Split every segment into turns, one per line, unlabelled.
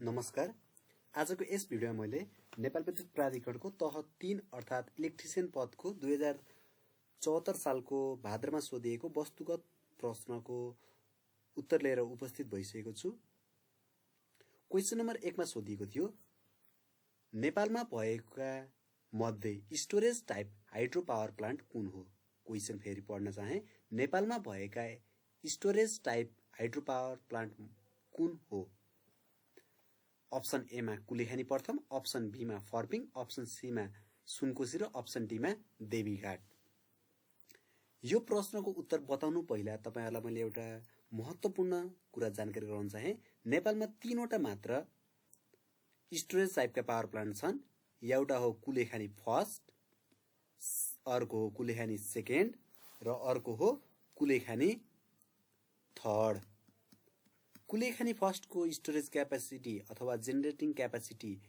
नमस्कार। आजको यस भिडियोमा मैले नेपाल विद्युत प्राधिकरणको तह 3 अर्थात् इलेक्ट्रिसियन पदको 2074 सालको भाद्रमा सोधिएको वस्तुगत प्रश्नको उत्तर लिएर उपस्थित भइसकेको छु। क्वेशन नम्बर 1 मा सोधिएको थियो नेपालमा भएका मध्ये storage type hydro power plant कुन हो। क्वेशन फेरि पढ्न चाहे नेपालमा भएका storage type hydro power plant कुन हो। अप्सन ए मा कुलेखानी प्रथम, अप्सन बी मा फर्पिङ, अप्सन सी मा सुनकोशी र अप्सन डी मा देवीघाट। यो प्रश्नको उत्तर बताउनु पहिला तपाईहरुलाई मैले एउटा महत्त्वपूर्ण कुरा जानकारी गराउन चाहे। नेपालमा 3 वटा मात्र स्टोरेज टाइपका पावर प्लान्ट छन्। एउटा हो कुलेखानी फर्स्ट, अर्को हो कुलेखानी सेकेन्ड र अर्को हो कुलेखानी थर्ड। कुलेखानी फर्स्ट को स्टोरेज क्यापेसिटी अथवा जेनेरेटिङ क्यापेसिटी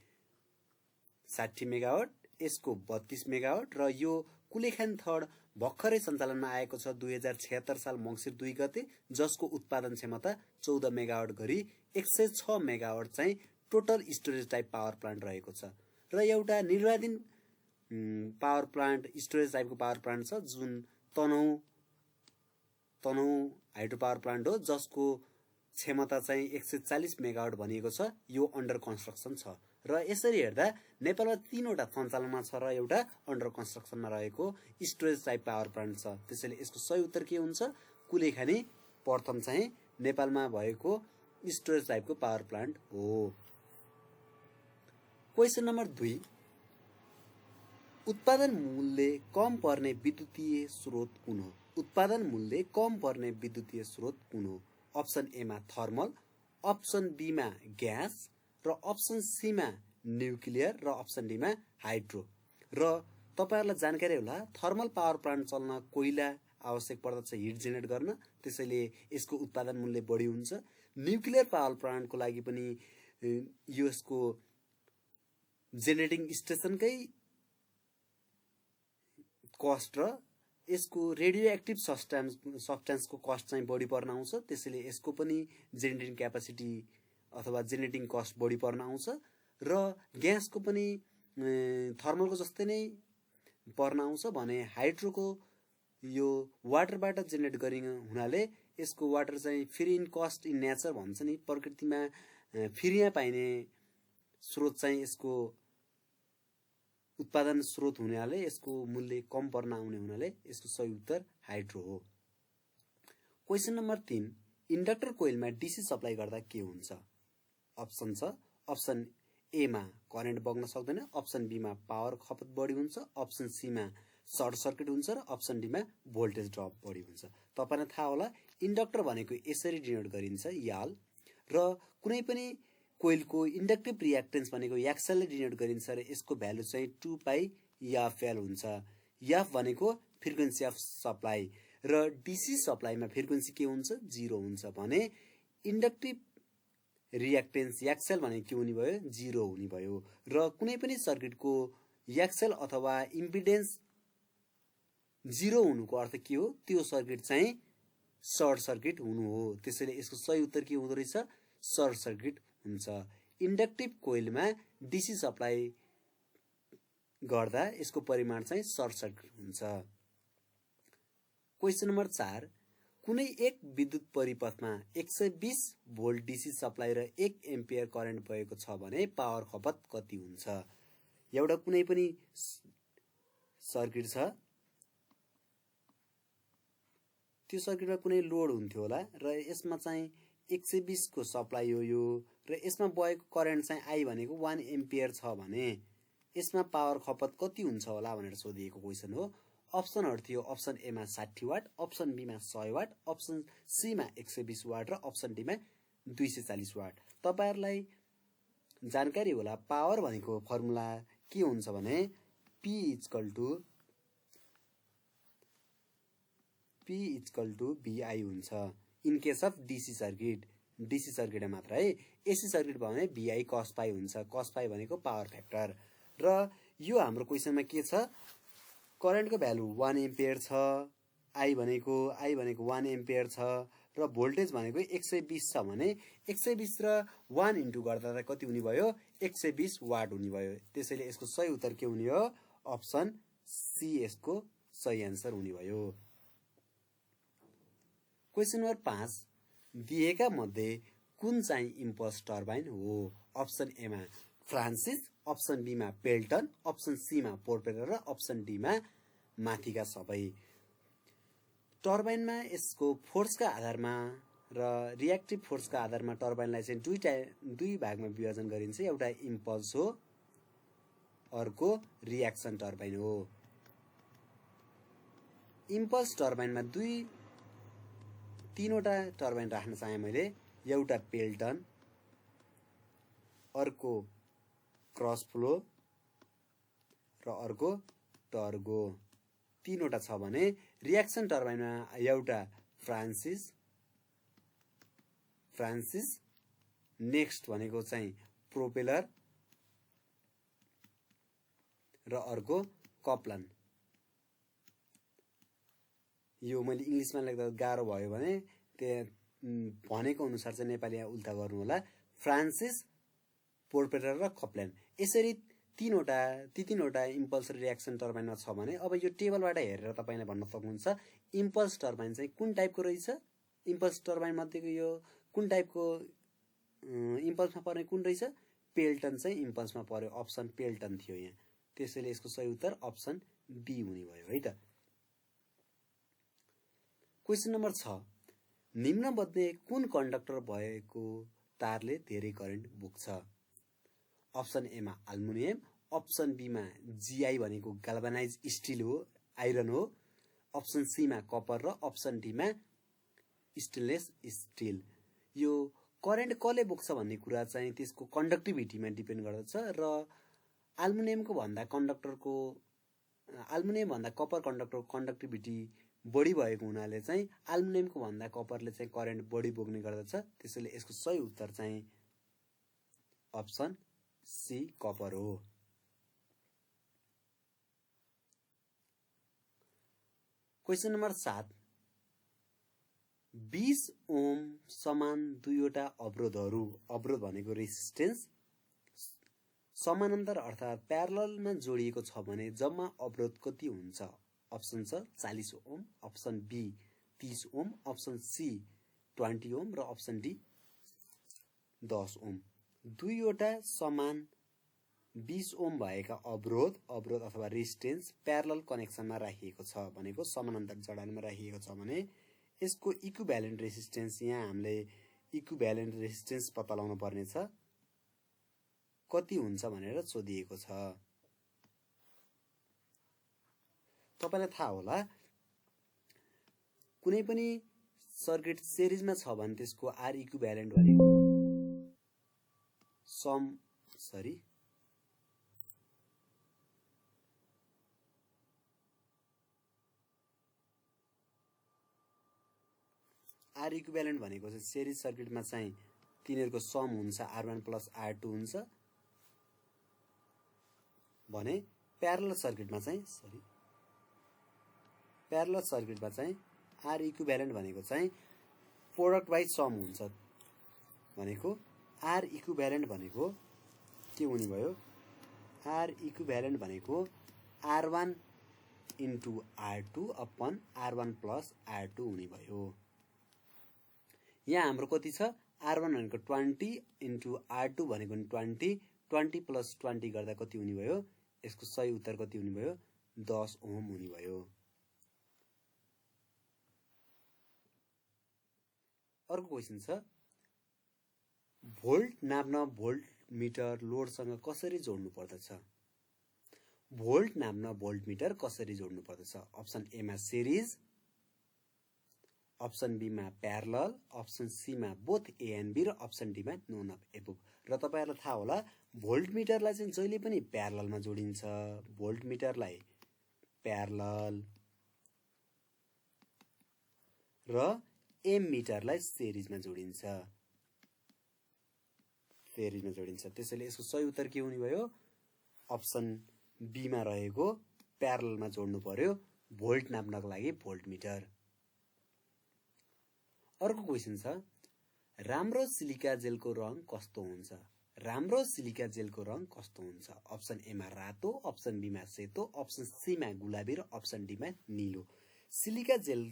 60 मेगावाट, यसको 32 मेगावाट र यो कुलेखानी थर्ड भर्खरै सञ्चालनमा आएको छ 2076 साल मंसिर 2 गते, जसको उत्पादन क्षमता 14 मेगावाट गरी 106 मेगावाट चाहिँ total storage type power plant रहेको छ। र एउटा निर्वाधीन पावर प्लान्ट स्टोरेज टाइपको पावर प्लान्ट छ जुन तनहु हाइड्रो पावर प्लान्ट हो, जसको क्षमता चाहिँ 140 मेगावाट भनिएको छ। यो अन्डर कन्स्ट्रक्सन छ र यसरी हेर्दा नेपालमा 3 वटा सञ्चालनमा छ र एउटा अन्डर कन्स्ट्रक्सनमा रहेको स्टोरेज टाइप पावर प्लान्ट छ। त्यसैले यसको सही उत्तर के हुन्छ? कुलेखानी प्रथम चाहिँ नेपालमा भएको स्टोरेज टाइपको पावर प्लान्ट हो। क्वेशन नम्बर 2, उत्पादन मूल्य कम पर्ने विद्युतीय स्रोत कुन हो। उत्पादन मूल्य कम पर्ने विद्युतीय स्रोत कुन हो। अप्सन ए मा थर्मल, अप्सन बी मा ग्यास र अप्सन सी मा न्युक्लियर र अप्सन डी मा हाइड्रो। र तपाईहरुलाई जानकारी होला थर्मल पावर प्लान्ट चल्न कोइला आवश्यक पर्दछ हिट जेनेरेट गर्न, त्यसैले यसको उत्पादन मूल्य बढी हुन्छ। न्युक्लियर पावर प्लान्टको लागि पनि यसको जेनेरेटिङ स्टेशनकै कस्ट र यसको रेडियो एक्टिभ सब्स्टेन्सको कस्ट चाहिँ बढी पर्न आउँछ। त्यसैले यसको पनि जेनेरेटिङ क्यापेसिटी अथवा जेनेरेटिङ कस्ट बढी पर्न आउँछ र ग्यासको पनि थर्मलको जस्तै नै पर्न आउँछ भने हाइड्रोको यो वाटरबाट जेनेरेट गरिने हुनाले यसको वाटर चाहिँ free in cost in nature भन्छ नि, प्रकृतिमा फ्रीमा पाइने स्रोत चाहिँ यसको उत्पादन स्रोत हुनाले यसको मूल्य कम पर्न आउने हुनाले यसको सही उत्तर हाइड्रो हो। क्वेशन नम्बर 3, इन्डक्टर कोइलमा डीसी सप्लाई गर्दा के हुन्छ। अप्सन छ अप्सन ए मा करेन्ट बग्न सक्दैन, अप्सन बी मा पावर खपत बढी हुन्छ, अप्सन सी मा सर्ट सर्किट हुन्छ र अप्सन डी मा भोल्टेज ड्रप बढी हुन्छ। तपाईलाई थाहा होला इन्डक्टर भनेको यसरी डिनोट गरिन्छ याल, र कुनै पनि कोइलको इन्डक्टिभ रियाक्टेन्स भनेको याक्सलले डिनोट गरिन्छ र यसको भ्यालु चाहिँ 2 पाई याफ एल हुन्छ। याफ भनेको फ्रिक्वेन्सी अफ सप्लाई र डीसी सप्लाईमा फ्रिक्वेन्सी के हुन्छ? 0 हुन्छ भने इन्डक्टिभ रियाक्टेन्स याक्सल भनेको के हुने भयो? 0 हुने भयो। र कुनै पनि सर्किटको याक्सल अथवा इम्पिडेन्स 0 हुनुको अर्थ के हो? त्यो सर्किट चाहिँ सर्ट सर्किट हुनु हो। त्यसैले यसको सही उत्तर के हुँदो रहेछ? सर्ट सर्किट हुन्छ। इन्डक्टिभ कोइलमा डीसी सप्लाई गर्दा यसको परिमाण चाहिँ सर्ट सर्किट हुन्छ। क्वेशन नम्बर 4, कुनै एक विद्युत परिपथमा 120 भोल्ट डीसी सप्लाई र 1 एम्पियर करेन्ट भएको छ भने पावर खपत कति हुन्छ। एउटा कुनै पनि सर्किट छ, त्यो सर्किटमा कुनै लोड हुन्थ्यो होला र यसमा चाहिँ 120 को सप्लाई हो यो, र यसमा बगेको करेन्ट चाहिँ आई भनेको 1 एम्पियर छ भने यसमा पावर खपत कति हुन्छ होला भनेर सोधिएको क्वेशन हो। अप्सनहरु थियो अप्सन ए मा 60 वाट, अप्सन बी मा 100 वाट, अप्सन सी मा 120 वाट र अप्सन डी मा 240 वाट। तपाईहरुलाई जानकारी होला पावर भनेको फर्मुला के हुन्छ भने P = VI हुन्छ in case of DC circuit. DC circuit मात्र है। एसी सर्किट भयो भने VI cos पाई हुन्छ। cos पाई भनेको पावर फ्याक्टर। र यो हाम्रो क्वेशनमा के छ? करेन्टको भ्यालु 1 एम्पियर छ, आई भनेको 1 एम्पियर छ र भोल्टेज भनेको 120 छ भने 120 र 1 इन्टु गर्दा कति हुने भयो 120 वाट हुने भयो। त्यसैले यसको सही उत्तर के हुने हो अप्सन सी यसको सही आन्सर हुने भयो। क्वेशन नम्बर 5 दिएका मध्ये कुन चाहिँ इम्पल्स टर्बाइन हो। अप्सन ए मा फ्रान्सिस, अप्सन बी मा पेल्टन, अप्सन सी मा प्रोपेलर र अप्सन डी मा माथिका सबै। टर्बाइनमा यसको फोर्सका आधारमा र रिएक्टिभ फोर्सका आधारमा टर्बाइनलाई चाहिँ दुई भागमा विभाजन गरिन्छ। एउटा इम्पल्स हो, अर्को रिएक्सन टर्बाइन हो। इम्पल्स टर्बाइनमा तीनवटा टर्बाइन राख्न चाहे मैले। एउटा पेल्टन, अर्को क्रस फ्लो र अर्को टर्गो, तीनवटा छ भने रिएक्सन टर्बाइनमा एउटा फ्रान्सिस नेक्स्ट भनेको चाहिँ प्रोपेलर र अर्को कप्लन। यो मैले इङ्ग्लिसमा लेख्दा गाह्रो भयो भने भनेको अनुसार चाहिँ नेपाली उल्टा गर्नु होला। फ्रान्सिस, प्रोपेलर र कप्लन, यसरी तीनवटा इम्पल्स रिएक्सन टर्बाइनमा छ भने अब यो टेबलबाट हेरेर तपाईले भन्न सक्नुहुन्छ इम्पल्स टर्बाइन चाहिँ कुन टाइपको रहेछ। इम्पल्स टर्बाइन मध्येको यो कुन टाइपको इम्पल्समा पर्ने कुन रहेछ। पेल्टन चाहिँ इम्पल्समा पर्यो, अप्सन पेल्टन थियो यहाँ। त्यसैले यसको सही उत्तर अप्सन बी हुने भयो है त। क्वेशन नम्बर 6 निम्नमध्ये कुन कन्डक्टर भएको तारले धेरै करेन्ट बोक्छ। अप्सन ए मा एल्युमिनियम, अप्सन बी मा जीआई भनेको ग्याल्भनाइज स्टिल हो, आइरन हो, अप्सन सी मा कपर र अप्सन डी मा स्टेनलेस स्टिल। यो करेन्ट कसले बोक्छ भन्ने कुरा चाहिँ त्यसको कन्डक्टिभिटीमा डिपेन्ड गर्दछ र एल्युमिनियम भन्दा कपर कन्डक्टरको कन्डक्टिभिटी बढी भएको हुनाले चाहिँ एल्युमिनियमको भन्दा कपरले चाहिँ करेन्ट बढी बोक्ने गर्दछ। त्यसैले यसको सही उत्तर चाहिँ अप्सन सी कपर हो। क्वेशन नम्बर 7 20 ओम समान दुईवटा अवरोध भनेको रेसिस्टेन्स समानान्तर अर्थात् प्यारललमा जोडिएको छ भने जम्मा अवरोध कति हुन्छ। अप्सन छ 40 ohm, option B 30 ohm, option C 20 ohm र अप्सन डी 10 ओम। दुईवटा समान 20 ओम भएका अवरोध अथवा रेजिस्टेन्स प्यारलल कनेक्सनमा राखिएको छ भनेको समानान्तर जडानमा राखिएको छ भने यसको इक्विभ्यालेन्ट रेजिस्टेन्स यहाँ हामीले इक्विभ्यालेन्ट रेजिस्टेन्स पत्ता लगाउन पर्ने छ। कति हुन्छ भनेर सोधिएको छ। तपाईलाई थाहा होला कुनै पनि सर्किट सिरिजमा छ भने त्यसको आर इक्विभ्यालेन्ट भनेको आर इक्विभ्यालेन्ट भनेको चाहिँ सिरिज सर्किटमा चाहिँ तिनीहरूको सम हुन्छ R1 + R2 हुन्छ भने प्यारलल सर्किटमा चाहिँ आर इक्विभ्यालेन्ट भनेको चाहिँ प्रोडक्ट बाइ सम हुन्छ भनेको आर इक्विभ्यालेन्ट भनेको के हुने भयो। आर इक्विभ्यालेन्ट भनेको R1 × R2 upon R1 + R2 हुने भयो। यहाँ हाम्रो कति छ R1 भनेको 20 × R2 भनेको 20 + 20 गर्दा कति हुने भयो। यसको सही उत्तर कति हुने भयो 10 ओम हुने भयो। अर्को क्वेशन छ भोल्ट नाप्न भोल्ट मिटर लोडसँग कसरी जोड्नु पर्दछ। भोल्ट नाप्न भोल्ट मिटर कसरी जोड्नु पर्दछ। अप्सन ए मा सिरिज, अप्सन बी मा प्यारलल, अप्सन सी मा बोथ ए एन्ड बी र अप्सन डी मा नोन अफ एबोभ। र तपाईहरुलाई थाहा होला भोल्ट मिटरलाई चाहिँ जहिले पनि प्यारललमा जोडिन्छ। भोल्ट मिटरलाई प्यारलल र एम मिटरलाई सिरिजमा जोडिन्छ। त्यसैले यसको सही उत्तर के हुने भयो अप्सन बी मा रहेको प्यारललमा जोड्नु पर्यो भोल्ट नाप्नको लागि भोल्ट मिटर। अर्को क्वेसन छ, राम्रो सिलिका जेलको रङ कस्तो हुन्छ? राम्रो सिलिका जेलको रङ कस्तो हुन्छ? अप्सन एमा रातो, अप्सन बीमा सेतो, अप्सन सीमा गुलाबी र अप्सन डीमा नीलो। सिलिका जेल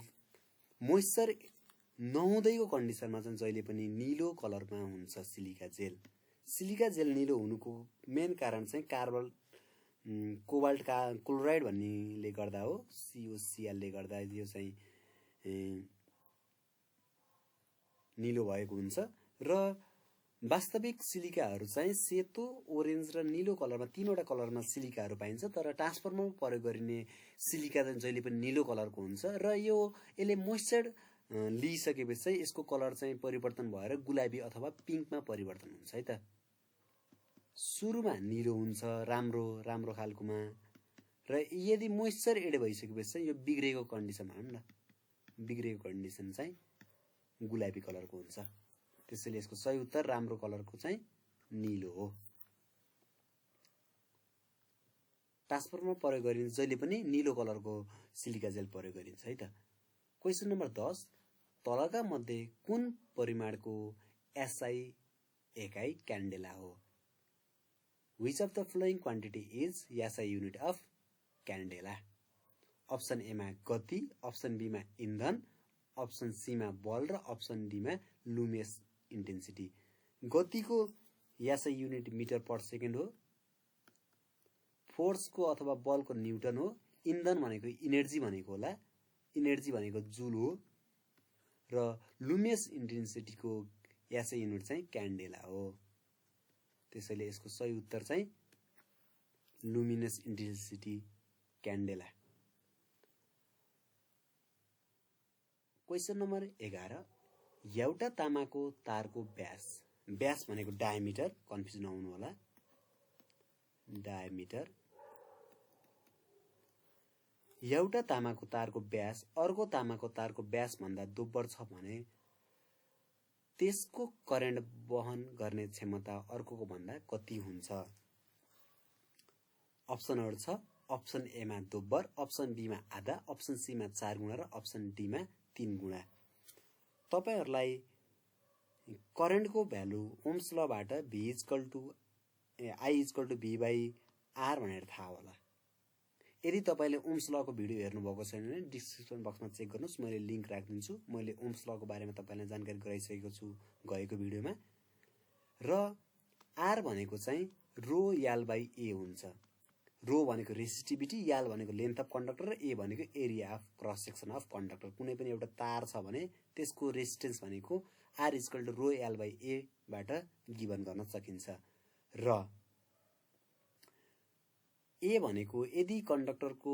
मोइस्चर नहुँदैको कन्डिसनमा चाहिँ जहिले पनि नीलो कलरमा हुन्छ सिलिका जेल। सिलिका जेल नीलो हुनुको मेन कारण चाहिँ कोबाल्ट क्लोराइड भन्नेले गर्दा हो, COCl ले गर्दा यो चाहिँ नीलो भएको हुन्छ। र वास्तविक सिलिकाहरू चाहिँ सेतो, ओरेन्ज र नीलो कलरमा तीनवटा कलरमा सिलिकाहरू पाइन्छ, तर ट्रान्सफर्मरमा प्रयोग गरिने सिलिका चाहिँ जहिले पनि नीलो कलरको हुन्छ र यसले मोइस्चर लिइसकेपछि चाहिँ यसको कलर चाहिँ परिवर्तन भएर गुलाबी अथवा पिङ्कमा परिवर्तन हुन्छ है त। सुरुमा नीलो हुन्छ राम्रो खालकोमा, र यदि मोइस्चर एड भइसकेपछि चाहिँ यो बिग्रेको कन्डिसन भनौँ न, बिग्रेको कन्डिसन चाहिँ गुलाबी कलरको हुन्छ। त्यसैले यसको सही उत्तर राम्रो कलरको चाहिँ नीलो हो। ट्रान्सफर्मरमा प्रयोग गरिन्छ जहिले पनि नीलो कलरको सिलिका जेल प्रयोग गरिन्छ है त। क्वेसन नम्बर 10, तलका मध्ये कुन परिमाणको SI एकाइ क्यान्डेला हो? Which of the following quantity is SI unit of candela? Option एमा गति, अप्सन बीमा इन्धन, अप्सन सीमा बल र अप्सन डीमा लुमियस इन्टेन्सिटी। गतिको SI unit metre per second हो, फोर्सको अथवा बलको न्युटन हो, इन्धन भनेको इनर्जी भनेको होला, इनर्जी भनेको जुल हो, र लुमियस इन्टेन्सिटीको SI युनिट चाहिँ क्यान्डेला हो। त्यसैले यसको सही उत्तर चाहिँ लुमिनस इन्टेन्सिटी क्यान्डेला। क्वेसन नम्बर 11, एउटा तामाको तारको व्यास भनेको डायमिटर, कन्फ्युज नहुनु होला, डायमिटर। एउटा तामाको तारको व्यास अर्को तामाको तारको व्यास भन्दा दोब्बर छ भने त्यसको करेन्ट वहन गर्ने क्षमता अर्कोको भन्दा कति हुन्छ? अप्सनहरु छ, अप्सन एमा दोब्बर, अप्सन बीमा आधा, अप्सन सीमा 4 गुणा र अप्सन डीमा 3 गुणा। तपाईहरुलाई करेन्टको भ्यालु ओम्स लबाट I = V/R भनेर थाहा होला। यदि तपाईले ओम्स लको भिडियो हेर्नु भएको छैन भने डिस्क्रिप्सन बक्समा चेक गर्नुस्, मैले लिंक राख्दिन्छु। मैले ओम्स लको बारेमा तपाईलाई जानकारी गराइसकेको छु गएको भिडियोमा। र R भनेको चाहिँ ρL/A हुन्छ। ρ भनेको रेसिस्टिभिटी, L भनेको लेन्थ अफ कन्डक्टर र A भनेको area of cross section of conductor. कुनै पनि एउटा तार छ भने त्यसको रेजिस्टेन्स भनेको R = ρL/A बाट गिभन गर्न सकिन्छ। र A भनेको यदि कन्डक्टरको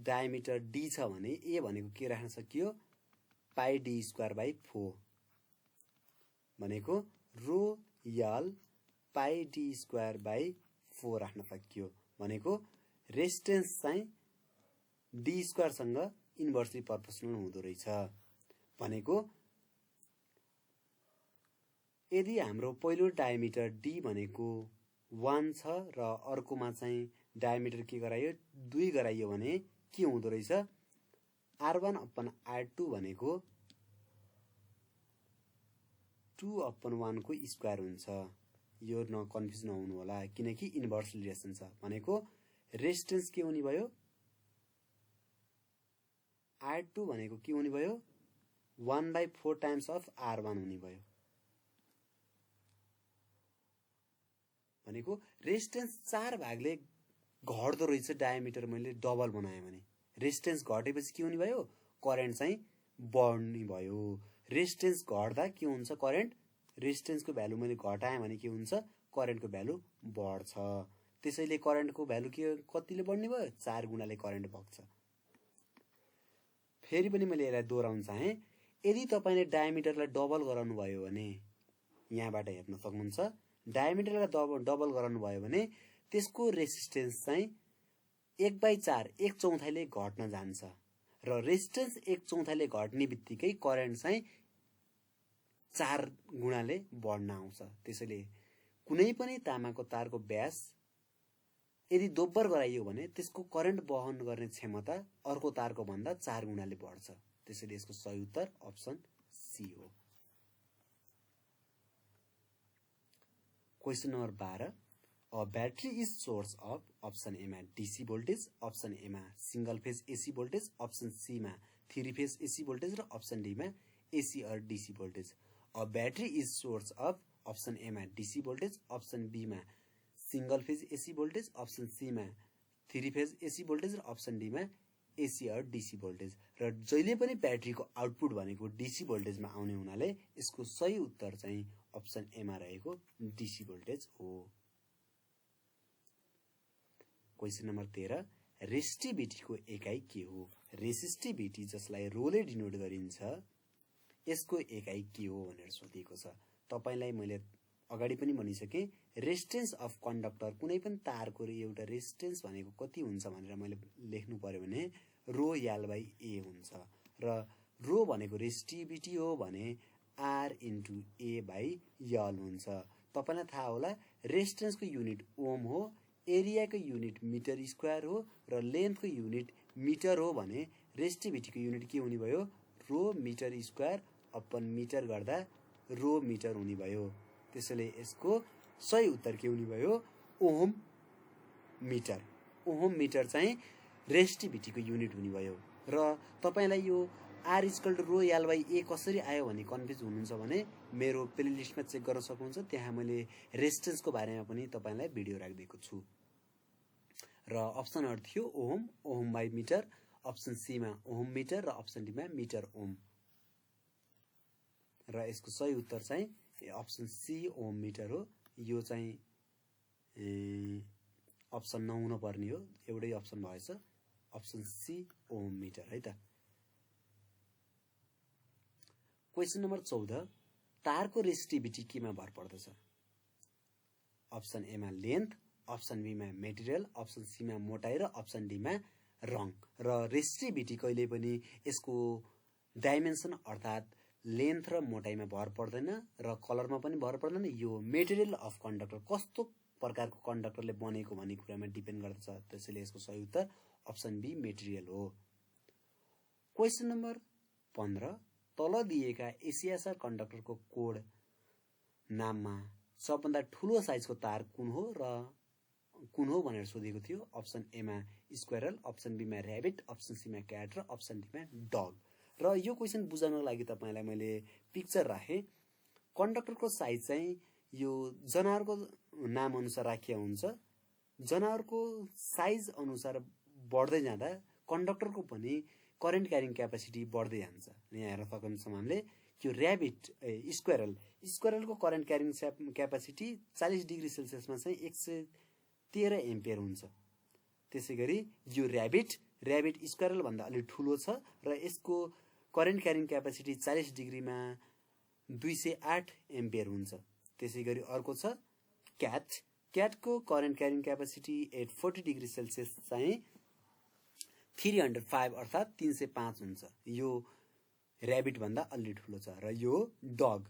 डायमिटर D छ भने A भनेको के राख्न सकियो? πd²/4 भनेको ρL πd²/4 राख्न सकियो। भनेको रेजिस्टेन्स चाहिँ D² सँग इन्भर्सली प्रोपोर्सनल हुँदो रहेछ। भनेको यदि हाम्रो पहिलो डायमिटर D भनेको 1 छ र अर्कोमा चाहिँ डायमिटर के गरायो 2 गराइयो भने के हुँदो रहेछ? R1/R2 भनेको 2/1 को स्क्वायर हुन्छ। यो न कन्फ्युज नहुनु होला किनकि इन्भर्स रिलेसन छ। भनेको रेजिस्टेन्स के हुने भयो? R2 भनेको के हुने भयो? 1/4 टाइम्स अफ R1 हुने भयो। भनेको रेजिस्टेन्स 4 भागले घट्दो रहेछ। डायमिटर मैले डबल बनाएँ भने रेजिस्टेन्स घटेपछि के हुने भयो? करेन्ट चाहिँ बढ्ने भयो। रेजिस्टेन्स घट्दा के हुन्छ? करेन्ट, रेजिस्टेन्सको भ्यालु मैले घटाएँ भने के हुन्छ? करेन्टको भ्यालु बढ्छ। त्यसैले करेन्टको भ्यालु कतिले बढ्ने भयो? 4 गुणाले करेन्ट बग्छ। फेरि पनि मैले यसलाई दोहोऱ्याउन चाहे। यदि तपाईले डायमिटरलाई डबल गराउनु भयो भने यहाँबाट हेर्न सक्नुहुन्छ, डायमिटरलाई डबल गराउनु भयो भने त्यसको रेजिस्टेन्स चाहिँ 1/4 1/4ले घट्न जान्छ र रेजिस्टेन्स 1/4ले घट्ने बित्तिकै करेन्ट चाहिँ 4 गुणाले बढ्न आउँछ। त्यसैले कुनै पनि तामाको तारको व्यास यदि दोब्बर गराइयो भने त्यसको करेन्ट वहन गर्ने क्षमता अर्को तारको भन्दा 4 गुणाले बढ्छ। त्यसैले यसको सही उत्तर अप्सन सी हो। Question number 12 a battery is source of option A मा डीसी भोल्टेज, अप्सन ए मा single phase AC voltage, option C मा 3 फेज एसी भोल्टेज र अप्सन डी मा एसी और DC voltage. A battery is source of option A मा DC voltage, option B मा single phase AC voltage, option C मा 3 phase AC voltage र option D मा AC और DC voltage. र जहिले पनि ब्याट्रीको आउटपुट भनेको डीसी भोल्टेजमा आउने हुनाले यसको सही उत्तर चाहिँ अप्सन ए मा रहेको डीसी भोल्टेज हो। क्वेसन नम्बर 13 रेसिस्टिभिटीको एकाइ के हो? रेसिस्टिभिटी जसलाई रोले डिनोट गरिन्छ यसको एकाइ के हो भनेर सोधिएको छ। तपाईलाई मैले अगाडि पनि भनिसके रेजिस्टेन्स अफ कन्डक्टर कुनै पनि तारको एउटा रेजिस्टेन्स भनेको कति हुन्छ भनेर मैले लेख्नु पर्यो भने रो यल बाई ए हुन्छ र रो भनेको रेजिस्टिभिटी हो भने R into A by L हुन्छ। तपाईलाई थाहा होला रेजिस्टेन्सको युनिट ओम हो, एरियाको युनिट मिटर स्क्वायर हो र लेन्थको युनिट मिटर हो भने रेजिस्टिभिटीको युनिट के हुने भयो? रो मिटर स्क्वायर अपन मिटर गर्दा रो मिटर हुने भयो। त्यसैले यसको सही उत्तर के हुने भयो? ओम मिटर। ओम मिटर चाहिँ रेजिस्टिभिटीको युनिट हुने भयो। र तपाईलाई यो R equal to rho L by A कसरी आयो भने कन्फ्युज हुनुहुन्छ भने मेरो प्लेलिस्टमा चेक गर्न सक्नुहुन्छ। त्यहाँ मैले रेजिस्टेन्सको बारेमा पनि तपाईलाई भिडियो राखिदिएको छु। र अप्सनहरु थियो ohm, ohm by meter, option C मा ओम मिटर र अप्सन डी मा मिटर ओम। र यसको सही उत्तर चाहिँ अप्सन सी ओम मिटर हो। यो चाहिँ अप्सन नहुन पर्ने हो, एउटै अप्सन भएछ, अप्सन सी ओम मिटर है त। क्वेसन नम्बर 14 तारको रेजिस्टिभिटी केमा भर पर्दछ? अप्सन ए मा लेन्थ, अप्सन बी मा मेटेरियल, अप्सन सी मा मोटाई र अप्सन डी मा रङ। र रेजिस्टिभिटी कहिले पनि यसको डाइमेन्सन अर्थात् लेन्थ र मोटाईमा भर पर्दैन र कलरमा पनि भर पर्दैन। यो मेटेरियल अफ कन्डक्टर कस्तो प्रकारको कन्डक्टरले बनेको भन्ने कुरामा डिपेन्ड गर्दछ। त्यसैले यसको सही उत्तर अप्सन बी मेटेरियल हो। क्वेसन नम्बर 15 तल दिएका एसियासर कन्डक्टरको कोड नाममा सबभन्दा ठूलो साइजको तार कुन हो भनेर सोधेको थियो। अप्सन ए मा स्क्वायरल, अप्सन बी मा र्याबिट, अप्सन सी मा क्याट र अप्सन डी मा डग। र यो क्वेसन बुझाउनको लागि तपाईलाई मैले पिक्चर राखे। कन्डक्टरको साइज चाहिँ यो जनावरको नाम अनुसार राखिया हुन्छ। जनावरको साइज अनुसार बढ्दै जाँदा कन्डक्टरको पनि करेन्ट क्यारिङ क्यापासिटी बढ्दै जान्छ। यहाँ हेर्न सक्नुहुन्छ हामीले यो rabbit स्क्वायरलको current carrying capacity 40 degree सेल्सियसमा चाहिँ 113 एम्पियर हुन्छ। त्यसैगरी यो र्याबिट स्क्वायरल भन्दा अलि ठूलो छ र यसको करेन्ट क्यारिङ क्यापासिटी 40 डिग्रीमा 208 एम्पियर हुन्छ। त्यसैगरी अर्को छ क्याटको current carrying capacity at 40 degree Celsius चाहिँ 305 अर्थात् 305 हुन्छ। यो र्याबिट भन्दा अलि ठूलो छ। र यो डग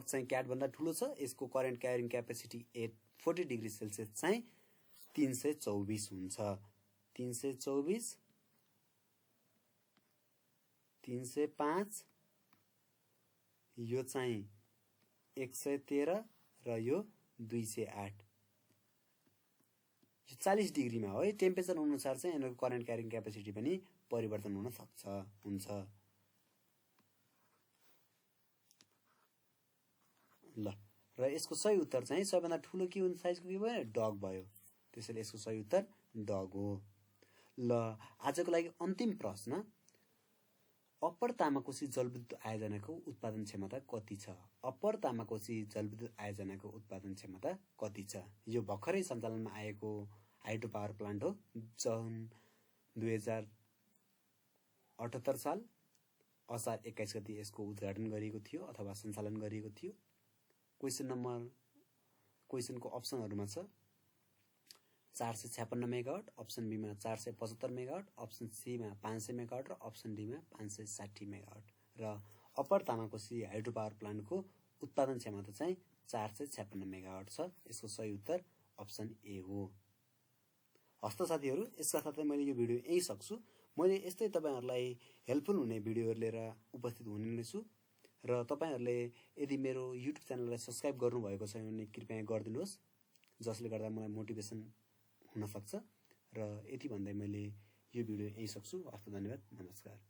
चाहिँ क्याट भन्दा ठूलो छ। यसको current carrying capacity at 40 degree Celsius चाहिँ 324 हुन्छ। 324 305 यो चाहिँ 113 र यो 208। यो 40 डिग्रीमा हो है। टेम्परेचर अनुसार चाहिँ यिनीहरूको करेन्ट क्यारिङ क्यापासिटी पनि परिवर्तन हुन हुन्छ। ल र यसको सही उत्तर चाहिँ सबैभन्दा ठूलो के हुन्छ साइजको के भयो? डग भयो। त्यसैले यसको सही उत्तर डग हो। ल आजको लागि अन्तिम प्रश्न अप्पर तामाकोशी जलविद्युत आयोजनाको उत्पादन क्षमता कति छ? अप्पर तामाकोशी जलविद्युत आयोजनाको उत्पादन क्षमता कति छ? यो भर्खरै सञ्चालनमा आएको हाइड्रो पावर प्लान्ट हो। जुन 2078 साल असार 21 गते यसको उद्घाटन गरिएको थियो अथवा सञ्चालन गरिएको थियो। क्वेसनको अप्सनहरुमा छ 456 मेगावाट, अप्सन बी मा 475 मेगावाट, अप्सन सी मा 500 मेगावाट र अप्सन डी मा 560 मेगावाट। र अप्पर तामाकोशी हाइड्रो पावर प्लान्टको उत्पादन क्षमता चाहिँ 456 मेगावाट छ। यसको सही उत्तर अप्सन ए हो। हस्त साथीहरु, यसका साथै मैले यो भिडियो यही सक्छु। मैले यस्तै तपाईँहरूलाई हेल्पफुल हुने भिडियोहरू लिएर उपस्थित हुने नै छु र तपाईँहरूले यदि मेरो युट्युब च्यानललाई सब्सक्राइब गर्नुभएको छ भने कृपया गरिदिनुहोस्, जसले गर्दा मलाई मोटिभेसन हुन सक्छ। र यति भन्दै मैले यो भिडियो यहीँ सक्छु। हस्त धन्यवाद, नमस्कार।